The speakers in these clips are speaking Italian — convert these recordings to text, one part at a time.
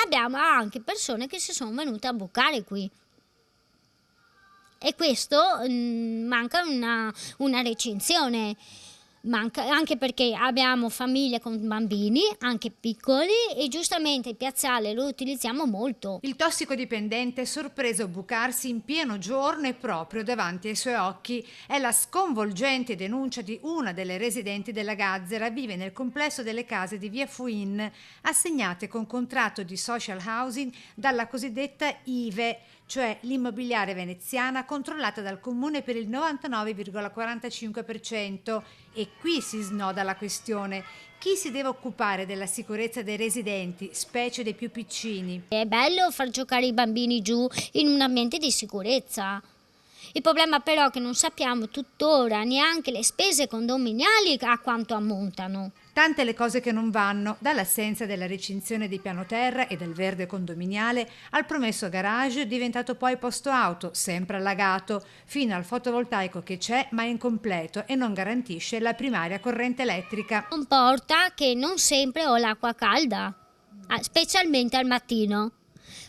abbiamo anche persone che si sono venute a bucare qui. E questo manca una recinzione. Manca anche perché abbiamo famiglie con bambini, anche piccoli, e giustamente il piazzale lo utilizziamo molto. Il tossicodipendente, sorpreso a bucarsi in pieno giorno e proprio davanti ai suoi occhi, è la sconvolgente denuncia di una delle residenti della Gazzera. Vive nel complesso delle case di Via Fuin, assegnate con contratto di social housing dalla cosiddetta IVE, cioè l'immobiliare veneziana, controllata dal comune per il 99,45%. E qui si snoda la questione. Chi si deve occupare della sicurezza dei residenti, specie dei più piccini? È bello far giocare i bambini giù in un ambiente di sicurezza. Il problema però è che non sappiamo tuttora neanche le spese condominiali a quanto ammontano. Tante le cose che non vanno, dall'assenza della recinzione di piano terra e del verde condominiale al promesso garage diventato poi posto auto, sempre allagato, fino al fotovoltaico che c'è ma è incompleto e non garantisce la primaria corrente elettrica. Comporta che non sempre ho l'acqua calda, specialmente al mattino.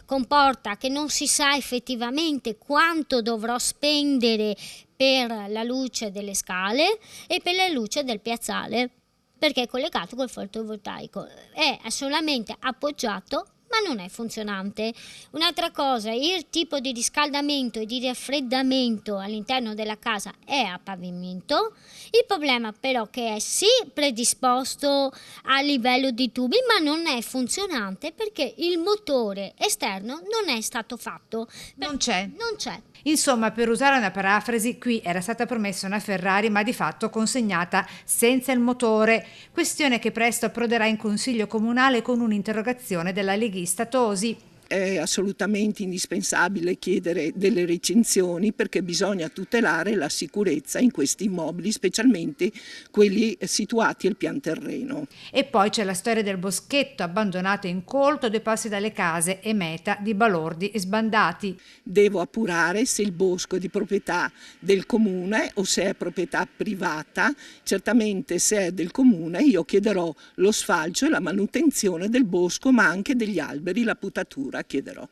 Comporta che non si sa effettivamente quanto dovrò spendere per la luce delle scale e per la luce del piazzale, perché è collegato col fotovoltaico, è solamente appoggiato ma non è funzionante. Un'altra cosa, il tipo di riscaldamento e di raffreddamento all'interno della casa è a pavimento. Il problema però che è sì predisposto a livello di tubi ma non è funzionante perché il motore esterno non è stato fatto. Non c'è. Non c'è. Insomma, per usare una parafrasi, qui era stata promessa una Ferrari ma di fatto consegnata senza il motore, questione che presto approderà in consiglio comunale con un'interrogazione della leghista Tosi. È assolutamente indispensabile chiedere delle recinzioni perché bisogna tutelare la sicurezza in questi immobili, specialmente quelli situati al pian terreno. E poi c'è la storia del boschetto abbandonato e incolto a 2 passi dalle case e meta di balordi e sbandati. Devo appurare se il bosco è di proprietà del comune o se è proprietà privata. Certamente se è del comune io chiederò lo sfalcio e la manutenzione del bosco ma anche degli alberi, la potatura chiederò.